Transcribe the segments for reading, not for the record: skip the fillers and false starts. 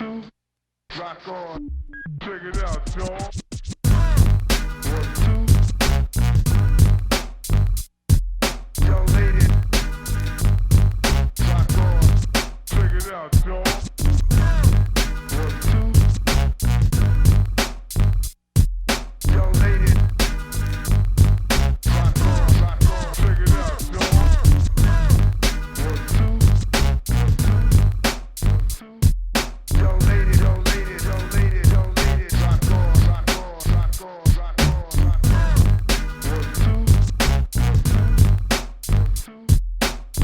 two, rock on. Check it out, y'all. 1, 2. Young lady, rock on. Check it out, y'all. 1, 2. Young lady, rock on. Check it out, y'all. 1, 2. Young lady, rock on. 1, 2.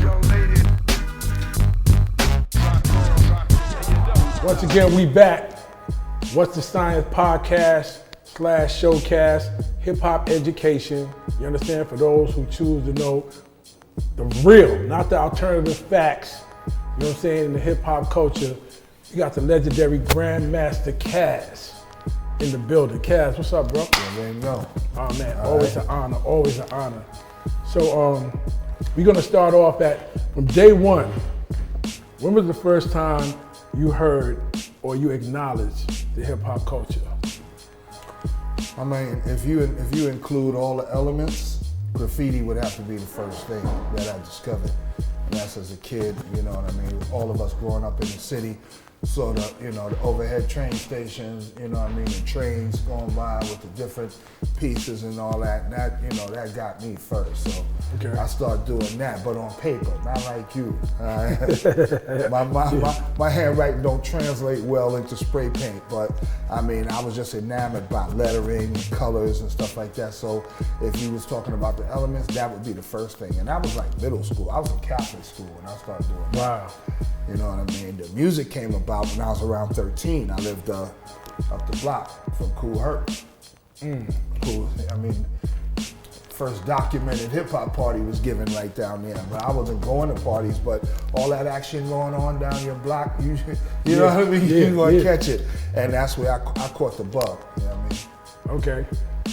Young lady, rock on. Once again, we back. What's the Science podcast / showcast, hip hop education. You understand? For those who choose to know the real, not the alternative facts. You know what I'm saying? In the hip hop culture, you got the legendary Grand Master Caz in the building. Caz, what's up, bro? Yeah, there you go. Oh man, always an honor, always an honor. So we're gonna start off from day one. When was the first time you heard or you acknowledged the hip hop culture? I mean, if you include all the elements, graffiti would have to be the first thing that I discovered. And that's as a kid, you know what I mean? All of us growing up in the city, saw the overhead train stations, you know what I mean, and trains going by with the different pieces and all that. And that, that got me first. So okay. I started doing that, but on paper, not like you. My handwriting don't translate well into spray paint, but I mean, I was just enamored by lettering and colors and stuff like that. So if you was talking about the elements, that would be the first thing. And that was like middle school. I was in Catholic school when I started doing that. Wow. You know what I mean? The music came about when I was around 13. I lived up the block from Cool Herc. Cool, I mean, first documented hip hop party was given right down there. But I wasn't going to parties, but all that action going on down your block, you know what I mean? You're gonna catch it. And that's where I caught the bug, you know what I mean? Okay.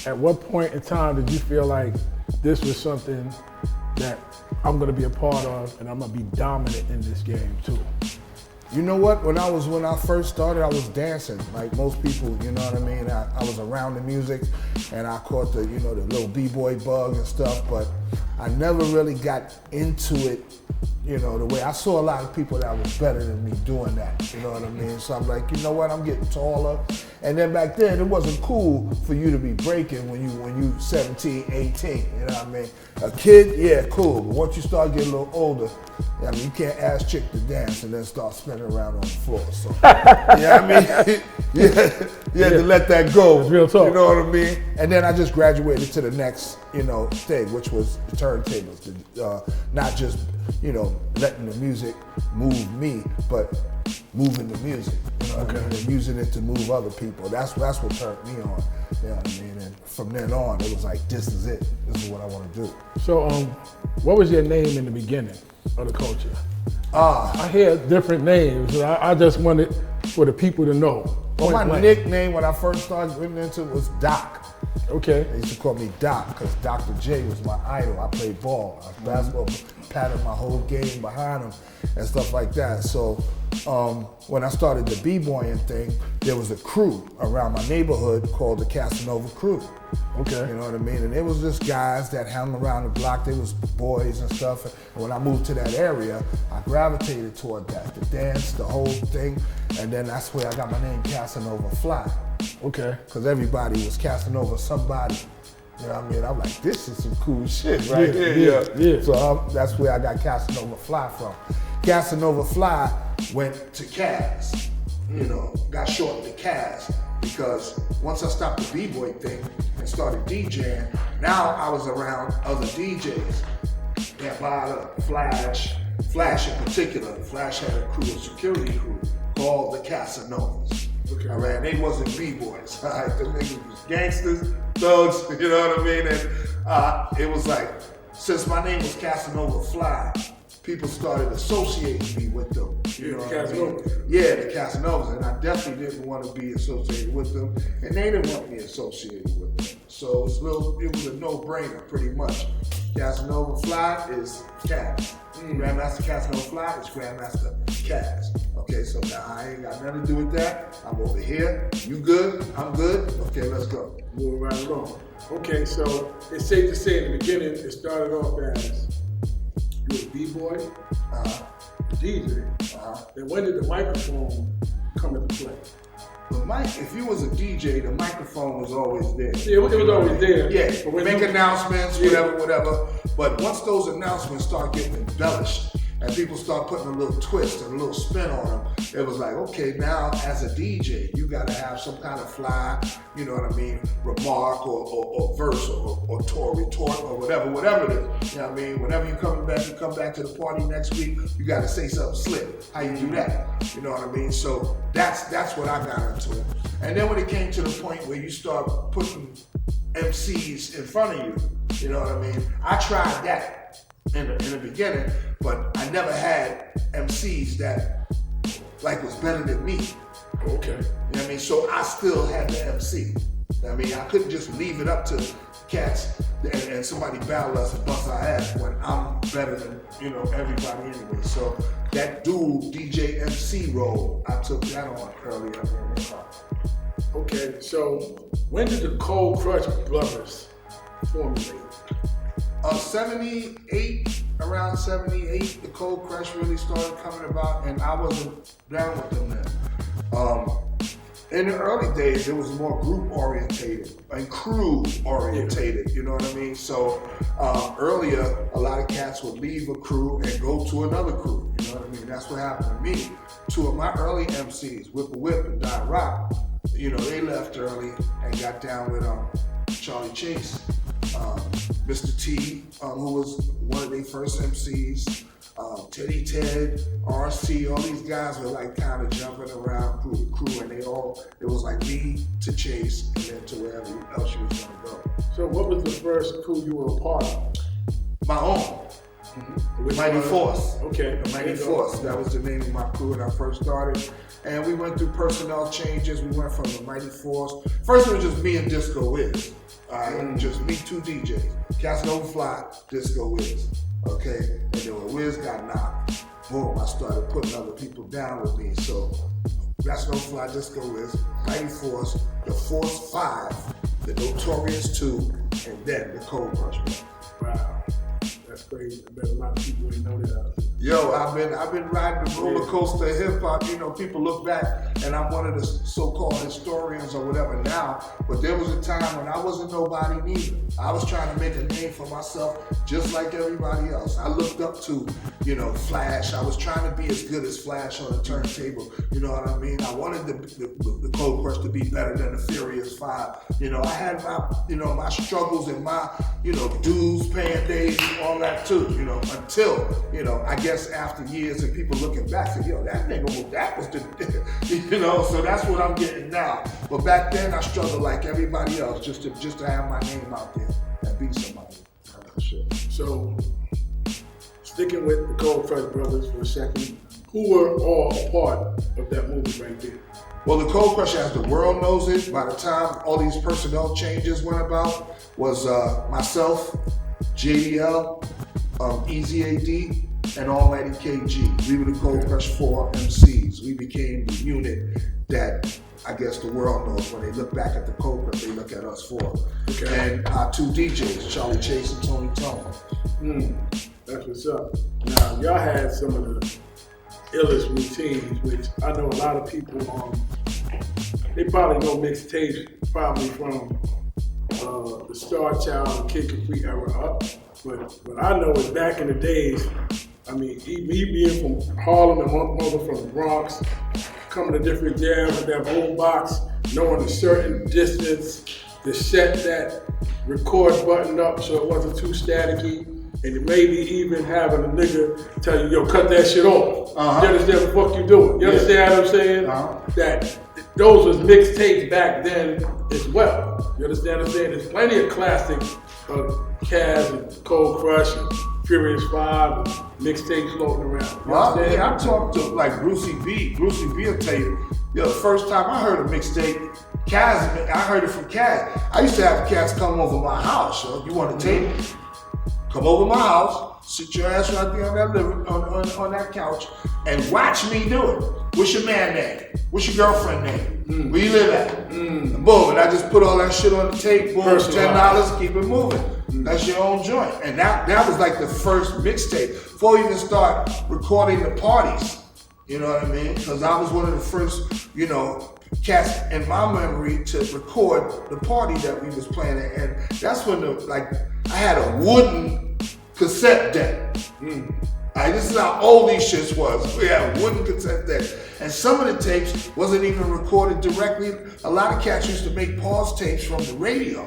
At what point in time did you feel like this was something that I'm gonna be a part of and I'm gonna be dominant in this game too? You know what? When I first started, I was dancing like most people. You know what I mean? I was around the music, and I caught the the little b-boy bug and stuff. But I never really got into it. The way I saw a lot of people that was better than me doing that. You know what I mean? So I'm like, you know what? I'm getting taller. And then back then, it wasn't cool for you to be breaking when you 17, 18. You know what I mean? A kid, yeah, cool. But once you start getting a little older, I mean, you can't ask chick to dance and then start spinning around on the floor. So, yeah, I mean, you had to let that go. It's real talk. You know what I mean? And then I just graduated to the next, thing, which was the turntables. Not just, letting the music move me, but moving the music. You know what I mean? And using it to move other people. That's what turned me on. You know what I mean? And from then on, it was like, this is it. This is what I want to do. So, what was your name in the beginning of the culture? I hear different names. I just wanted for the people to know. Well, my nickname when I first started getting into it was Doc. Okay. They used to call me Doc because Dr. J was my idol. I played ball. I was basketball, patterned my whole game behind him and stuff like that. So when I started the b-boying thing, there was a crew around my neighborhood called the Casanova Crew. Okay. You know what I mean? And it was just guys that hung around the block. They was boys and stuff. And when I moved to that area, I gravitated toward that, the dance, the whole thing. And then that's where I got my name, Casanova Fly. Okay. Because everybody was Casanova somebody. You know what I mean? I'm like, this is some cool shit right here. Yeah. So that's where I got Casanova Fly from. Casanova Fly went to Caz. Got shortened to Caz because once I stopped the b-boy thing and started DJing, now I was around other DJs. That by Flash in particular. Flash had a crew, a security crew called the Casanovas. Okay. All right, they wasn't b-boys. All right, them niggas was gangsters, thugs, you know what I mean? And it was like, since my name was Casanova Fly, people started associating me with them. You know what I mean? Yeah, the Casanovas, and I definitely didn't want to be associated with them, and they didn't want me associated with them. So it was a no-brainer, pretty much. Casanova Fly is Caz. Grand Master Casanova Fly is Grand Master Caz. Okay, so now I ain't got nothing to do with that. I'm over here. You good? I'm good. Okay, let's go. Moving right along. Okay, so it's safe to say in the beginning, it started off as you a B-boy, a DJ. Then when did the microphone come into play? The mic, if you was a DJ, the microphone was always there. Yeah, it was always there. Yeah, But make announcements, whatever. But once those announcements start getting embellished and people start putting a little twist and a little spin on them, it was like, okay, now as a DJ, you gotta have some kind of fly, you know what I mean, remark or verse or retort or whatever it is. You know what I mean? Whenever you come back to the party next week, you gotta say something slick. How you do that? You know what I mean? So that's what I got into. And then when it came to the point where you start putting MCs in front of you, you know what I mean? I tried that in the beginning, but I never had MCs that like was better than me. Okay. You know what I mean? So I still had the MC. I mean, I couldn't just leave it up to cats and somebody battle us and bust our ass when I'm better than, you know, everybody anyway. So that dual DJ MC role, I took that on early in hip hop. Okay, so when did the Cold Crush Brothers formulate? 78, around 78, the Cold Crush really started coming about, and I wasn't down with them then. In the early days, it was more group orientated and crew orientated, you know what I mean? So earlier, a lot of cats would leave a crew and go to another crew, you know what I mean? That's what happened to me. Two of my early MCs, Whip and Die Rock, you know, they left early and got down with Charlie Chase, Mr. T, who was one of their first MCs, Teddy Ted, RC, all these guys were like kind of jumping around crew to crew, and it was like me to Chase and then to wherever else you was gonna go. So what was the first crew you were a part of? My own. Which Mighty one? Force. Okay. The Mighty Force. That was the name of my crew when I first started. And we went through personnel changes. We went from the Mighty Force. First it was just me and Disco Wiz. Just me, two DJs. Casanova Fly, Disco Wiz. Okay? And then when Wiz got knocked, boom, I started putting other people down with me. So Casanova Fly, Disco Wiz, Mighty Force, the Force 5, the Notorious 2, and then the Cold Crush. Wow. That's crazy. I bet a lot of people didn't know that. Yo, I've been riding the roller coaster of hip hop. You know, people look back, and I'm one of the so-called historians or whatever now. But there was a time when I wasn't nobody neither. I was trying to make a name for myself, just like everybody else. I looked up to, you know, Flash. I was trying to be as good as Flash on the turntable. You know what I mean? I wanted the Cold Crush to be better than the Furious 5. You know, I had my struggles and my, dues paying days and all that too. You know, until, I guess after years and people looking back, say, yo, that nigga, that was the, so that's what I'm getting now. But back then I struggled like everybody else just to have my name out there and be somebody. Sure. So, sticking with the Cold Crush Brothers for a second, who were all a part of that movie right there? Well, the Cold Crush, as the world knows it, by the time all these personnel changes went about, was myself, JDL, Easy AD, and Almighty KG. We were the Cold Crush 4 MCs. We became the unit that I guess the world knows. When they look back at the Cold Crush, they look at us for. Okay. And our two DJs, Charlie Chase and Tony Tone. That's what's up. Now, y'all had some of the illest routines, which I know a lot of people, they probably know mixtapes probably from the Star Child and Kid Capri era up. But what I know is back in the days, I mean, me being from Harlem and one mother from the Bronx, coming to different jams with that boom box, knowing a certain distance, to set that record button up so it wasn't too staticky, and maybe even having a nigga tell you, yo, cut that shit off. You understand what the fuck you doing? You understand what I'm saying? That those was mixtapes back then as well. You understand what I'm saying? There's plenty of classics of Caz and Cold Crush and Furious 5 and mixtapes floating around. Well, I talked to like Brucey B. Brucey B will tell you, the first time I heard a mixtape, Caz, I heard it from Caz. I used to have cats come over my house. Yo. You want a tape? Come over my house, sit your ass right there on that on that couch, and watch me do it. What's your man name? What's your girlfriend name? Where you live at? And boom, and I just put all that shit on the tape, boom, $10, keep it moving. That's your own joint. And that was like the first mixtape. Before we even start recording the parties, you know what I mean? Because I was one of the first, you know, cats in my memory to record the party that we was playing at. And that's when I had a wooden cassette deck. This is how old these shits was. We had a wooden cassette deck. And some of the tapes wasn't even recorded directly. A lot of cats used to make pause tapes from the radio.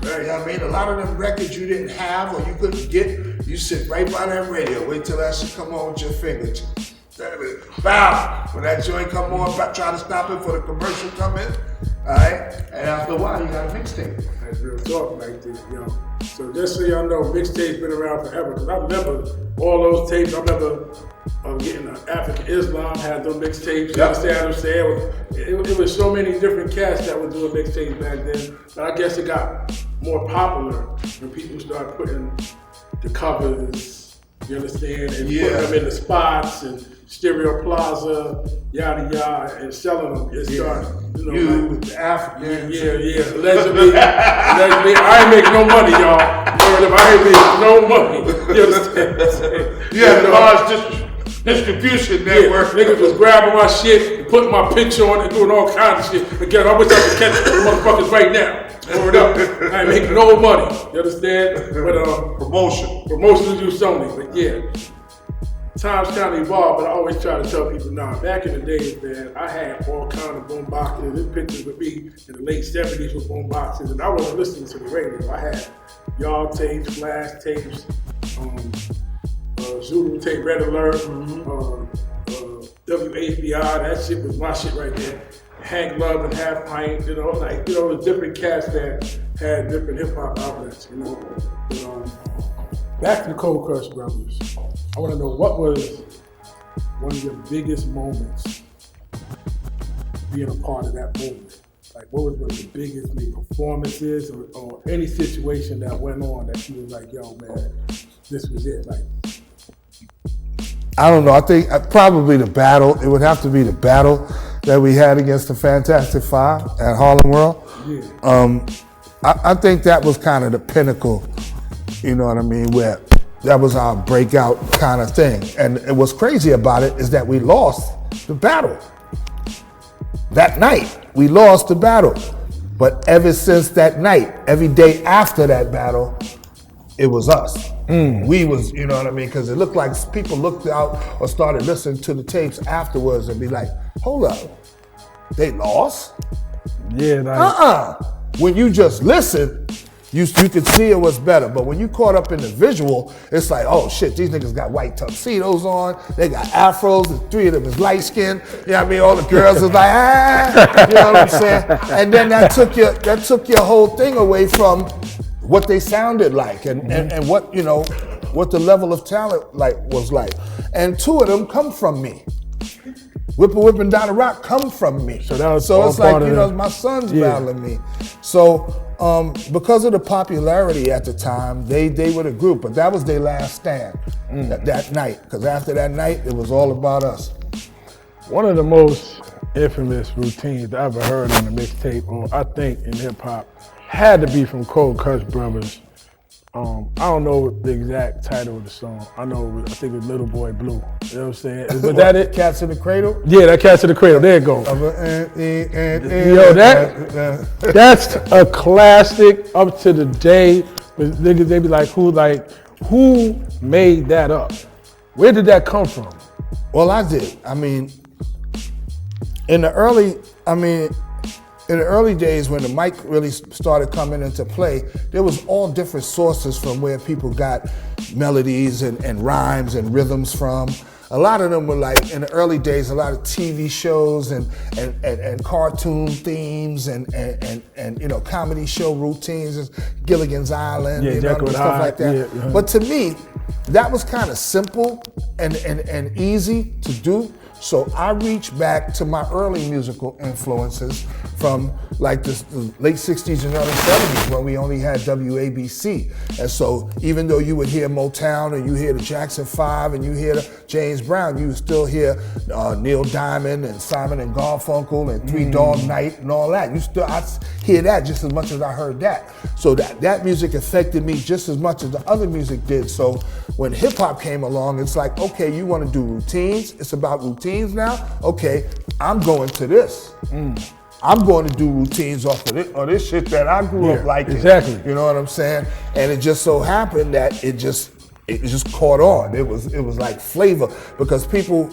You know what I mean? A lot of them records you didn't have or you couldn't get, you sit right by that radio, wait till that shit come on with your finger. Bow! When that joint come on, try to stop it for the commercial come in. Alright? And after a while, you got a mixtape. That's real talk like this, yo. So just so y'all know, mixtapes been around forever. Cause I remember all those tapes. I remember getting African Islam had those mixtapes. You understand what I'm saying? It was so many different cats that were doing mixtapes back then. But I guess it got more popular when people started putting the covers, you understand, and putting them in the spots and Stereo Plaza, yada yada, and selling them. It started, you know, with the Africans. Yeah. Allegedly, I ain't making no money, y'all. I ain't making no money. You understand? You had a large distribution network. Niggas was grabbing my shit and putting my picture on it and doing all kinds of shit. Again, I wish I could catch the motherfuckers right now. Word up. I ain't making no money. You understand? But promotion do something. But yeah. Times kind of evolved, but I always try to tell people, back in the days, man, I had all kind of boom boxes. There's pictures with me in the late 70s with boom boxes, and I wasn't listening to the radio. I had y'all tapes, flash tapes, Zulu tape, Red Alert, WHBI, that shit was my shit right there. Hank Love and Half Pint, you know, the different cats that had different hip hop outlets, you know. But, back to the Cold Crush Brothers. I want to know, what was one of your biggest moments being a part of that movement? Like, what was one of the biggest maybe performances or any situation that went on that you was like, yo, man, this was it? Like, I don't know. I think probably the battle. It would have to be the battle that we had against the Fantastic Five at Harlem World. Yeah. I think that was kind of the pinnacle, you know what I mean, where that was our breakout kind of thing. And what's crazy about it is that we lost the battle. That night, we lost the battle. But ever since that night, every day after that battle, it was us. We was, you know what I mean? Because it looked like people looked out or started listening to the tapes afterwards and be like, hold up, they lost? Yeah. When you just listen, you could see it was better. But when you caught up in the visual, it's like, oh shit, these niggas got white tuxedos on, they got afros, the three of them is light skinned. You know what I mean? All the girls is like, you know what I'm saying? And then that took your whole thing away from what they sounded like and what, you know, what the level of talent was like. And two of them come from me. Whipper and Donna Rock come from me. So it's like, you know, my son's battling me. So because of the popularity at the time, they were the group, but that was their last stand that night. Because after that night, it was all about us. One of the most infamous routines I ever heard on a mixtape, or I think in hip hop, had to be from Cold Crush Brothers. I don't know the exact title of the song. I think it was Little Boy Blue. You know what I'm saying? Was that it? Cats in the Cradle? Yeah, that Cats in the Cradle. There it goes. Yo, that's a classic up to the day. But niggas, they be like, who made that up? Where did that come from? Well, I did. I mean, in the early days when the mic really started coming into play, there was all different sources from where people got melodies and rhymes and rhythms from. A lot of them were like, in the early days, a lot of TV shows and cartoon themes and you know, comedy show routines, Gilligan's Island, you know, stuff like that. Yeah. But to me, that was kind of simple and easy to do. So I reached back to my early musical influences from like the late 60s and early 70s when we only had WABC. And so even though you would hear Motown and you hear the Jackson 5 and you hear the James Brown, you would still hear Neil Diamond and Simon and Garfunkel and Three Dog Night and all that. I hear that just as much as I heard that. So that music affected me just as much as the other music did. So when hip hop came along, it's like, okay, you want to do routines? It's about routines now? Okay, I'm going to this. I'm going to do routines off of this shit that I grew up liking. Exactly. You know what I'm saying? And it just so happened that it just caught on. It was like flavor because people,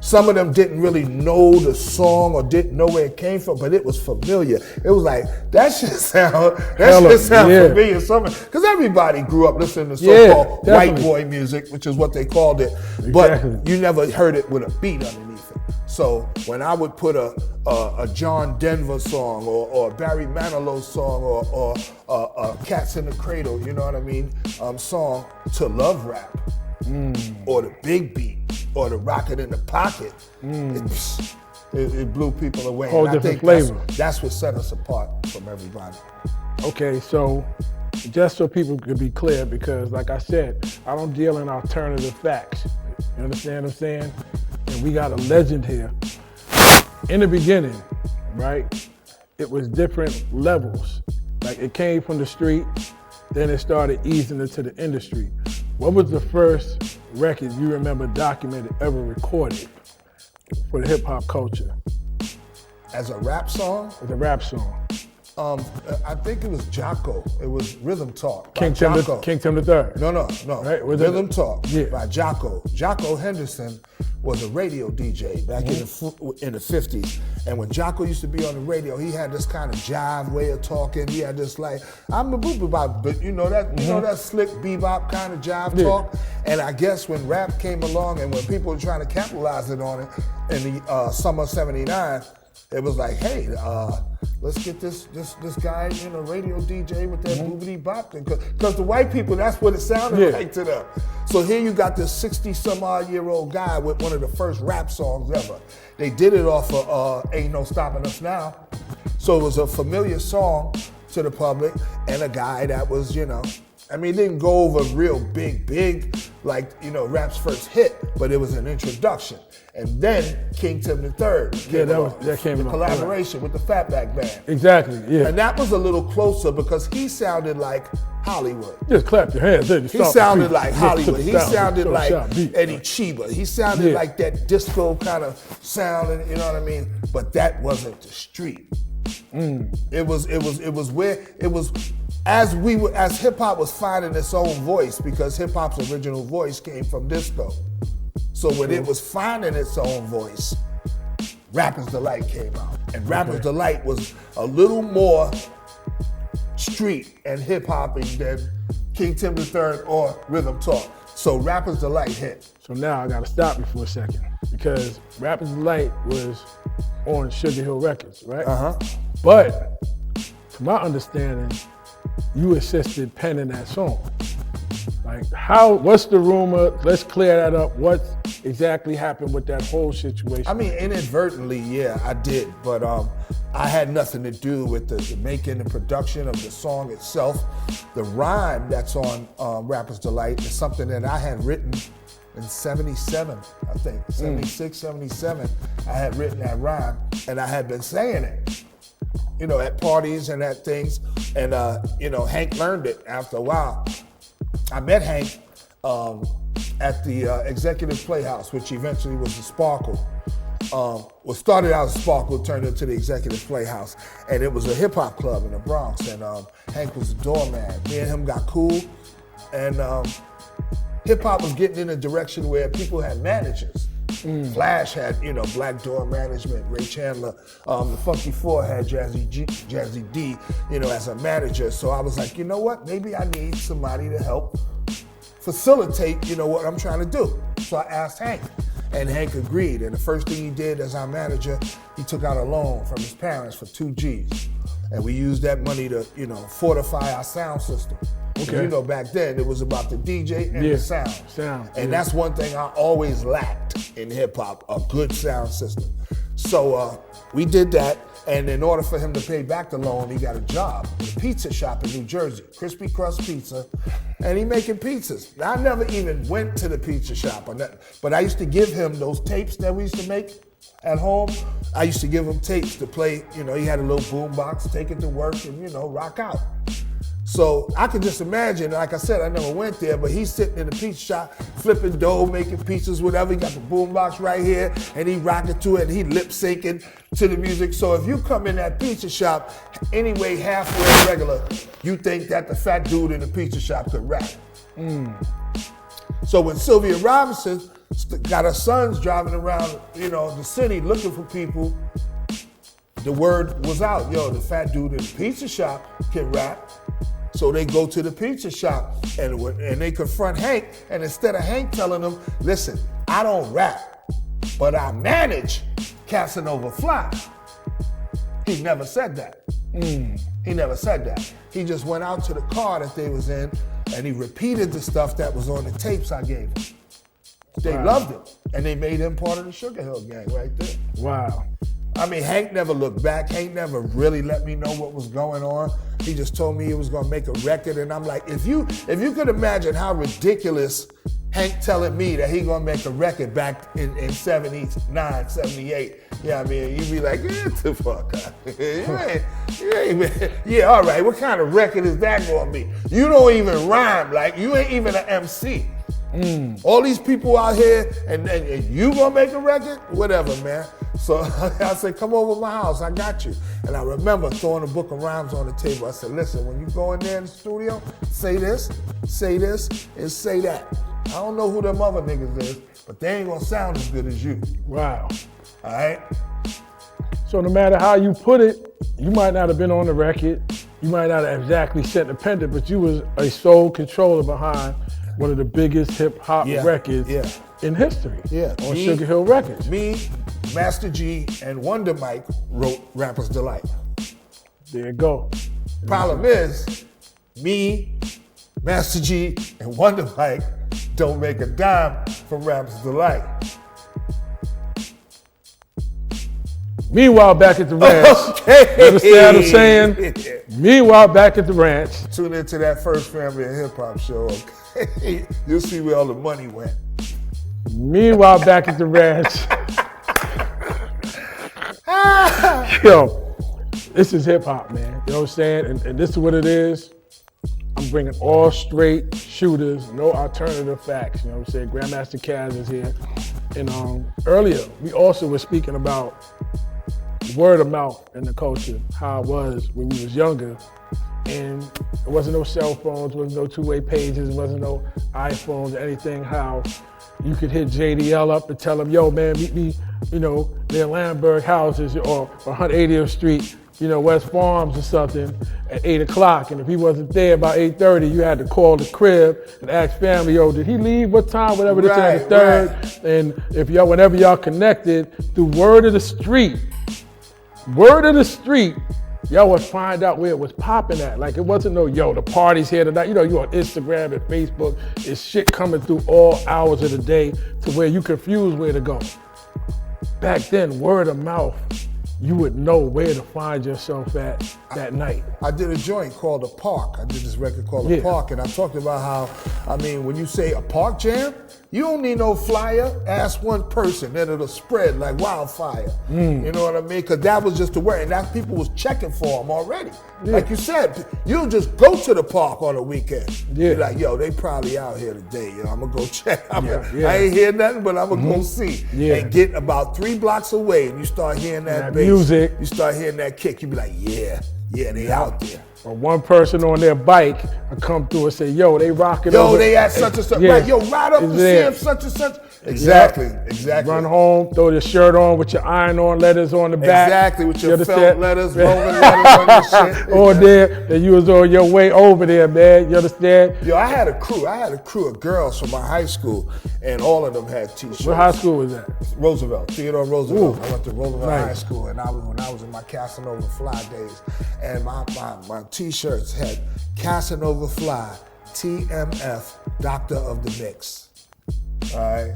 some of them didn't really know the song or didn't know where it came from, but it was familiar. It was like, that shit sound familiar. Because everybody grew up listening to so-called white boy music, which is what they called it, but you never heard it with a beat underneath it. So when I would put a John Denver song or a Barry Manilow song or Cats in the Cradle, you know what I mean, song to love rap, or the big beat, or the rocket in the pocket, it blew people away. Whole and different flavor. That's what set us apart from everybody. Okay, so just so people could be clear, because like I said, I don't deal in alternative facts. You understand what I'm saying? And we got a legend here. In the beginning, right, it was different levels. Like it came from the street, then it started easing into the industry. What was the first record you remember documented ever recorded for the hip hop culture? As a rap song? As a rap song. I think it was Jocko. It was Rhythm Talk. King Tim the Third. No. Right? Rhythm Talk by Jocko. Jocko Henderson was a radio DJ back in the 50s. And when Jocko used to be on the radio, he had this kind of jive way of talking. He had this like, I'm a boop-a-bop, but you know that slick bebop kind of jive talk? And I guess when rap came along and when people were trying to capitalize it on it in the summer '79, it was like, hey, let's get this guy in a radio DJ with that boobity bop thing. Because the white people, that's what it sounded like to them. So here you got this 60-some-odd-year-old guy with one of the first rap songs ever. They did it off of Ain't No Stopping Us Now. So it was a familiar song to the public and a guy that was, it didn't go over real big, like, rap's first hit, but it was an introduction. And then King Tim the Third came along. That came the along. collaboration with the Fatback Band. Exactly, yeah. And that was a little closer because he sounded like Hollywood. Just clap your hands. He sounded like Hollywood. He sounded like Eddie Chiba. He sounded like that disco kind of sound, and you know what I mean? But that wasn't the street. It was as hip hop was finding its own voice, because hip hop's original voice came from disco. So when it was finding its own voice, Rapper's Delight came out. And Rapper's Delight was a little more street and hip hopping than King Tim the Third or Rhythm Talk. So Rapper's Delight hit. So now I gotta stop you for a second, because Rapper's Delight was on Sugar Hill Records, right? But to my understanding, you assisted penning that song. Like what's the rumor? Let's clear that up. What exactly happened with that whole situation? I mean, inadvertently, yeah, I did, but I had nothing to do with the making and production of the song itself. The rhyme that's on Rapper's Delight is something that I had written in 77, I think, 76, 77. I had written that rhyme, and I had been saying it, at parties and at things, and Hank learned it after a while. I met Hank at the Executive Playhouse, which eventually was the Sparkle. Started out as Sparkle, turned into the Executive Playhouse, and it was a hip hop club in the Bronx. And Hank was the doorman. Me and him got cool, and hip hop was getting in a direction where people had managers. Flash had, Black Door Management, Ray Chandler. The Funky Four had Jazzy D, as a manager. So I was like, you know what? Maybe I need somebody to help facilitate, what I'm trying to do. So I asked Hank, and Hank agreed. And the first thing he did as our manager, he took out a loan from his parents for 2 G's. And we used that money to, fortify our sound system. Okay. Back then it was about the DJ and the sound. And that's one thing I always lacked in hip hop, a good sound system. So we did that, and in order for him to pay back the loan, he got a job at a pizza shop in New Jersey, Crispy Crust Pizza, and he making pizzas. Now, I never even went to the pizza shop, but I used to give him those tapes that we used to make at home. I used to give him tapes to play. You know, he had a little boom box, take it to work, and, you know, rock out. So I could just imagine, like I said, I never went there, but he's sitting in the pizza shop, flipping dough, making pizzas, whatever. He got the boombox right here, and he rocking to it, and he lip syncing to the music. So if you come in that pizza shop, anyway, halfway regular, you think that the fat dude in the pizza shop could rap. So when Sylvia Robinson got her sons driving around, you know, the city looking for people, the word was out, yo, the fat dude in the pizza shop can rap. So they go to the pizza shop and they confront Hank, and instead of Hank telling them, listen, I don't rap, but I manage Casanova Fly, he never said that. He never said that. He just went out to the car that they was in and he repeated the stuff that was on the tapes I gave him. They loved him, and they made him part of the Sugar Hill Gang right there. Wow. I mean, Hank never looked back. Hank never really let me know what was going on. He just told me he was gonna make a record, and I'm like, if you could imagine how ridiculous Hank telling me that he gonna make a record back in 79, 78, yeah, I mean, you'd be like, get the fuck out. You ain't, yeah, all right, what kind of record is that gonna be? You don't even rhyme, like, you ain't even an MC. All these people out here, and you gonna make a record? Whatever, man. So I said, come over to my house, I got you. And I remember throwing a book of rhymes on the table. I said, listen, when you go in there in the studio, say this, and say that. I don't know who them other niggas is, but they ain't gonna sound as good as you. Wow. All right? So no matter how you put it, you might not have been on the record, you might not have exactly set the pendant, but you was a sole controller behind one of the biggest hip hop records in history. Yeah. On Sugar Hill Records. Me, Master G, and Wonder Mike wrote Rapper's Delight. There you go. Problem is, me, Master G, and Wonder Mike don't make a dime from Rapper's Delight. Meanwhile, back at the ranch. Okay. You understand what I'm saying? Meanwhile, back at the ranch. Tune into that First Family of Hip Hop show, okay? You'll see where all the money went. Meanwhile, back at the ranch. Yo, this is hip hop, man. You know what I'm saying? And this is what it is. I'm bringing all straight shooters, no alternative facts. You know what I'm saying? Grand Master Caz is here. And earlier, we also were speaking about word of mouth in the culture, how it was when we was younger. And there wasn't no cell phones, wasn't no two-way pages, wasn't no iPhones or anything, how you could hit JDL up and tell him, yo, man, meet me, you know, near Landberg houses or 180th Street, you know, West Farms or something at 8 o'clock. And if he wasn't there by 8:30, you had to call the crib and ask family, yo, did he leave? What time? Whatever, this and the third. Right. And if y'all, whenever y'all connected through word of the street, y'all would find out where it was popping at. Like it wasn't no, yo, the party's here tonight. You know, you on Instagram and Facebook, it's shit coming through all hours of the day to where you confused where to go. Back then, word of mouth, you would know where to find yourself at that night. I did a joint called The Park. I did this record called The Park, and I talked about how, I mean, when you say a park jam, you don't need no flyer. Ask one person, then it'll spread like wildfire. You know what I mean? Because that was just the word, and that people was checking for them already. Like you said, you'll just go to the park on the weekend. You're like, yo, they probably out here today. You know, I'm gonna go check. I ain't hear nothing, but I'm gonna go see. And get about 3 blocks away, and you start hearing that bass. Music. You start hearing that kick. You be like, yeah, they out there. Or one person on their bike would come through and say, yo, they rocking over. Yo, they at such and such. Right, yo, ride up and see if such and such. Exactly. Run home, throw your shirt on with your iron-on letters on the back. Exactly, with your felt letters, Roman letters on your shit. Or there, and you was on your way over there, man. You understand? Yo, I had a crew of girls from my high school, and all of them had T-shirts. What high school was that? Roosevelt, Theodore Roosevelt. Ooh, I went to Roosevelt High School, and when I was in my Casanova Fly days, and my T-shirts had Casanova Fly, TMF, Doctor of the Mix. All right,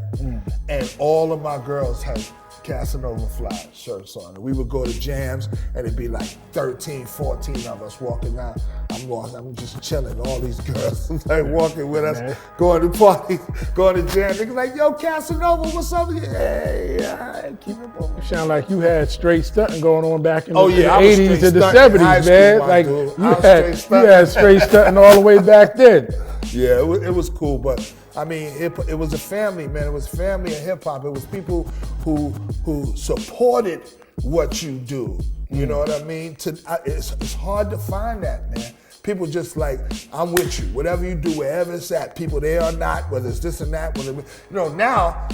and all of my girls had Casanova Fly shirts on. And we would go to jams and it'd be like 13, 14 of us walking out. I'm just chilling. All these girls like walking with us, going to parties, going to jams. Niggas like, yo, Casanova, what's up? Hey, keep it moving. You sound like you had straight stunting going on back in the I 80s and the stunting. 70s, man. School, like dude. you had straight stunting all the way back then. Yeah, it was cool, but I mean, it was a family, man. It was family of hip hop. It was people who supported what you do. You know what I mean? It's hard to find that, man. People just like, I'm with you. Whatever you do, wherever it's at, people there or not, whether it's this and that, now,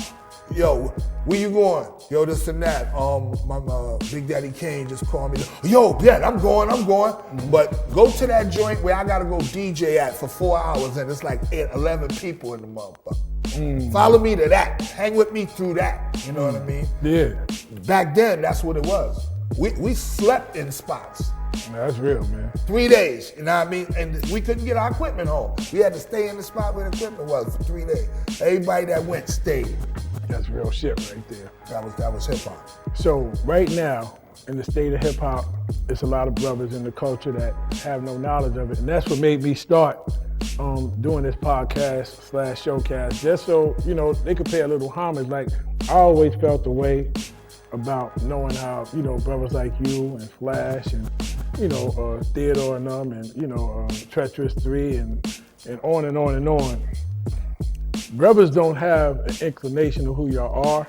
yo, where you going? Yo, this and that. My Big Daddy Kane just called me. Yo, yeah, I'm going. But go to that joint where I gotta go DJ at for 4 hours and it's like 11 people in the motherfucker. Follow me to that. Hang with me through that. You know what I mean? Yeah. Back then, that's what it was. We slept in spots. That's real, man. 3 days, you know what I mean? And we couldn't get our equipment home. We had to stay in the spot where the equipment was for 3 days. Everybody that went stayed. That's real shit right there. That was hip hop. So right now, in the state of hip hop, there's a lot of brothers in the culture that have no knowledge of it. And that's what made me start doing this podcast / showcast, just so, they could pay a little homage. Like, I always felt the way about knowing how, brothers like you and Flash and, Theodore and them and, Treacherous 3 and on and on and on. Brothers don't have an inclination of who y'all are,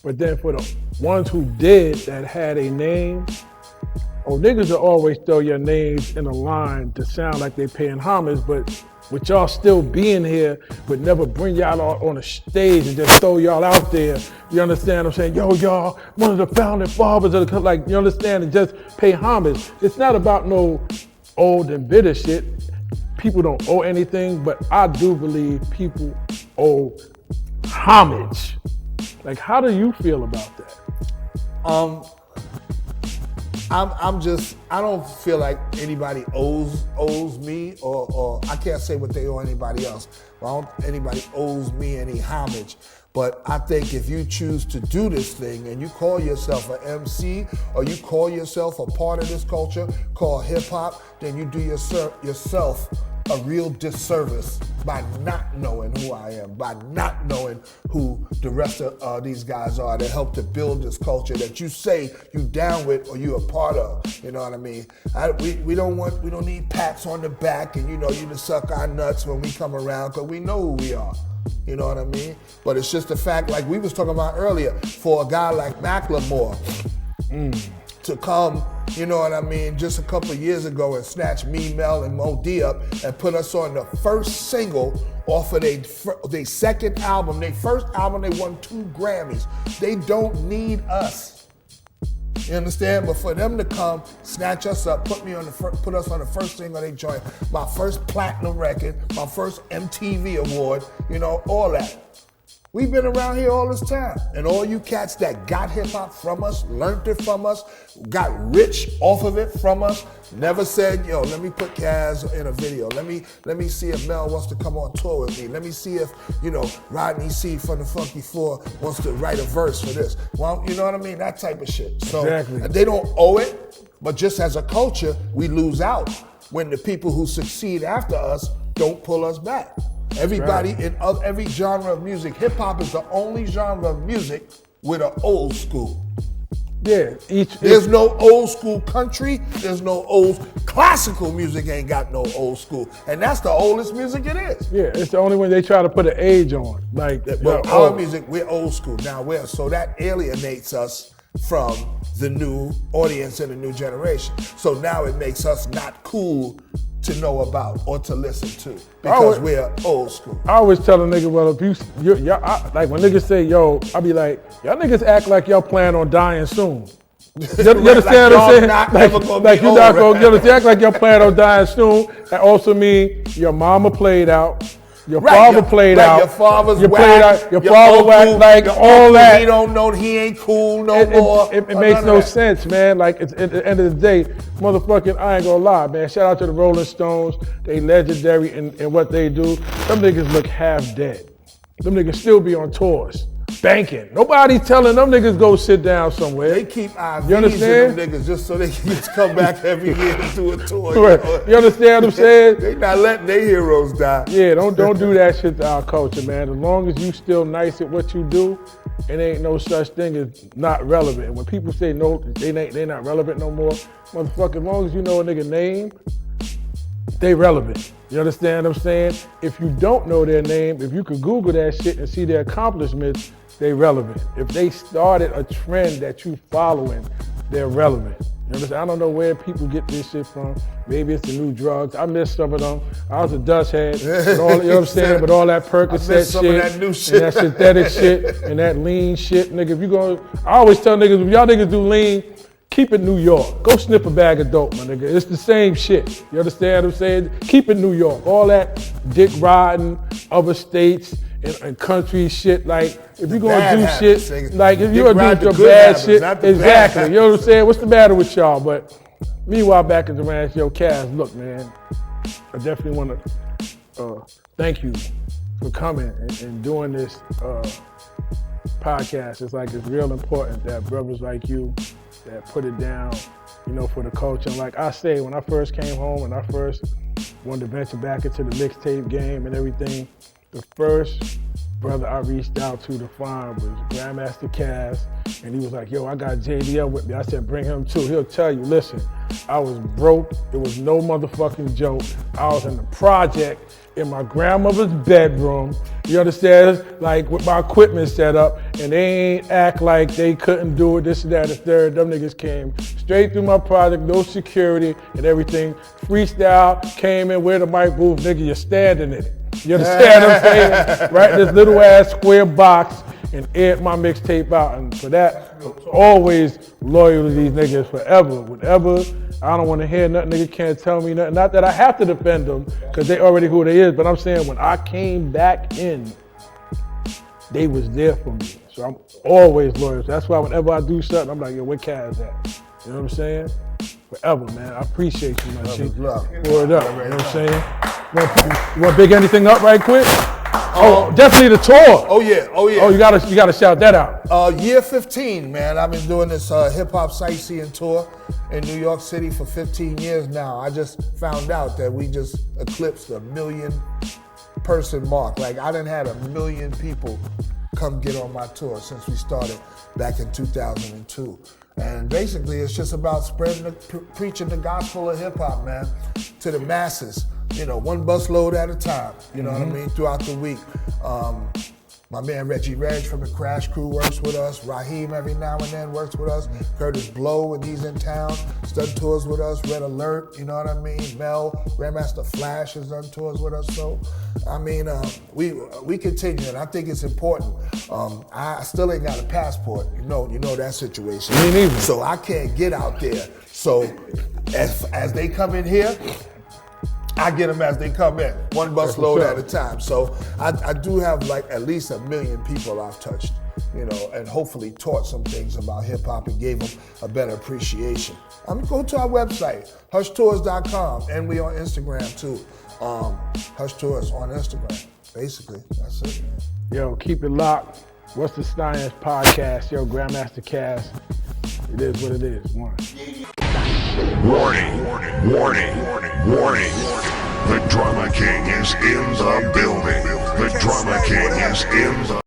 but then for the ones who did that had a name, niggas will always throw your names in a line to sound like they paying homage, but with y'all still being here, would never bring y'all out on a stage and just throw y'all out there. You understand what I'm saying? Yo, y'all, one of the founding fathers of the country, like, you understand, and just pay homage. It's not about no old and bitter shit. People don't owe anything, but I do believe people owe homage. Like, how do you feel about that? I don't feel like anybody owes me, or I can't say what they owe anybody else. Anybody owes me any homage. But I think if you choose to do this thing and you call yourself an MC or you call yourself a part of this culture called hip hop, then you do yourself a real disservice by not knowing who I am, by not knowing who the rest of these guys are that help to build this culture that you say you down with or you a part of. You know what I mean? We don't need pats on the back and you to suck our nuts when we come around, because we know who we are. You know what I mean? But it's just the fact, like we was talking about earlier, for a guy like Macklemore to come, you know what I mean, just a couple of years ago and snatch me, Mel, and Mo D up and put us on the first single off of their second album. Their first album, they won 2 Grammys. They don't need us. You understand? But for them to come, snatch us up, put us on the first single they joined, my first platinum record, my first MTV award, all that. We've been around here all this time. And all you cats that got hip hop from us, learned it from us, got rich off of it from us, never said, yo, let me put Caz in a video. Let me see if Mel wants to come on tour with me. Let me see if, Rodney C from the Funky Four wants to write a verse for this. Well, you know what I mean? That type of shit. So exactly. They don't owe it, but just as a culture, we lose out when the people who succeed after us don't pull us back. Everybody in every genre of music, hip hop is the only genre of music with an old school. Yeah, there's no old school country, there's no old classical music, ain't got no old school. And that's the oldest music it is. Yeah, it's the only one they try to put an age on. Like, but our music, we're old school. Now so that alienates us from the new audience and the new generation. So now it makes us not cool to know about or to listen to because we're old school. I always tell a nigga, well, if like when niggas say, yo, I be like, y'all niggas act like y'all plan on dying soon. You understand what I'm saying? Like you're not gonna act like y'all plan on dying soon. That also means your mama played out. Your father played out. Your father's you whack. Played out. Your father whack. Like all that. He don't know. He ain't cool no more. It makes no sense, man. Like at the end of the day, motherfucking, I ain't gonna lie, man. Shout out to the Rolling Stones. They legendary in what they do. Them niggas look half dead. Them niggas still be on tours. banking. Nobody's telling them niggas go sit down somewhere. They keep IVs You understand? in them niggas just so they can just come back every year and do a tour. Right. You understand what I'm saying? They not letting their heroes die. Yeah, don't do that shit to our culture, man. As long as you still nice at what you do, it ain't no such thing as not relevant. And when people say no, they not relevant no more, motherfucker, as long as you know a nigga name, they relevant. You understand what I'm saying? If you don't know their name, if you could Google that shit and see their accomplishments, they relevant. If they started a trend that you following, they're relevant. You understand? I don't know where people get this shit from. Maybe it's the new drugs. I miss some of them. I was a dust head. With all, you know what I'm saying? But all that Percocet shit, that new shit, and that synthetic shit, and that lean shit, nigga. If you go, I always tell niggas, if y'all niggas do lean, keep it New York. Go snip a bag of dope, my nigga. It's the same shit. You understand what I'm saying? Keep it New York. All that dick riding, other states and country shit. Like, if you gonna do shit, like if you gonna do your bad shit, exactly. You know what I'm saying? What's the matter with y'all? But meanwhile, back at the ranch, yo, Caz, look, man, I definitely want to thank you for coming and doing this podcast. It's like it's real important that brothers like you that put it down, you know, for the culture. And like I say, when I first came home and I first wanted to venture back into the mixtape game and everything, the first brother I reached out to find was Grand Master Caz, and he was like, yo, I got JDL with me. I said, bring him too. He'll tell you, listen, I was broke. It was no motherfucking joke. I was in the project in my grandmother's bedroom, you understand? Like with my equipment set up, and they ain't act like they couldn't do it, this and that, and the third. Them niggas came straight through my project, no security and everything. Freestyle, came in, where the mic booth, nigga, you're standing in it. You understand what I'm saying? Right, this little ass square box, and aired my mixtape out. And for that, always loyal to these niggas forever, whatever. I don't want to hear nothing, nigga can't tell me nothing. Not that I have to defend them, because they already who they is, but I'm saying when I came back in, they was there for me. So I'm always loyal. So that's why whenever I do something, I'm like, yo, where Caz at? You know what I'm saying? Forever, man. I appreciate you, man. Word up, you know what I'm saying? You want to big anything up right quick? Oh, definitely the tour. Oh yeah. Oh, you gotta shout that out. Year 15, man. I've been doing this hip hop sightseeing tour in New York City for 15 years now. I just found out that we just eclipsed the 1 million person mark. Like I done had 1 million people come get on my tour since we started back in 2002. And basically it's just about spreading, preaching the gospel of hip hop, man, to the masses. You know, one busload at a time, you know what I mean, throughout the week. My man Reggie Reg from the Crash Crew works with us. Raheem every now and then works with us. Curtis Blow when he's in town, done tours with us. Red Alert, you know what I mean? Mel, Grand Master Flash has done tours with us. So, I mean, we continue, and I think it's important. I still ain't got a passport, you know that situation. Me neither. So I can't get out there. So as they come in here, I get them as they come in, one busload at a time. So I do have like at least 1 million people I've touched, you know, and hopefully taught some things about hip hop and gave them a better appreciation. Go to our website, hushtours.com, and we on Instagram too. Hush Tours on Instagram, basically, that's it, man. Yo, keep it locked. What's the Science Podcast? Yo, Grandmaster Caz. It is what it is. One. Warning, warning, warning. The Drama King is in the building. The Drama King is in the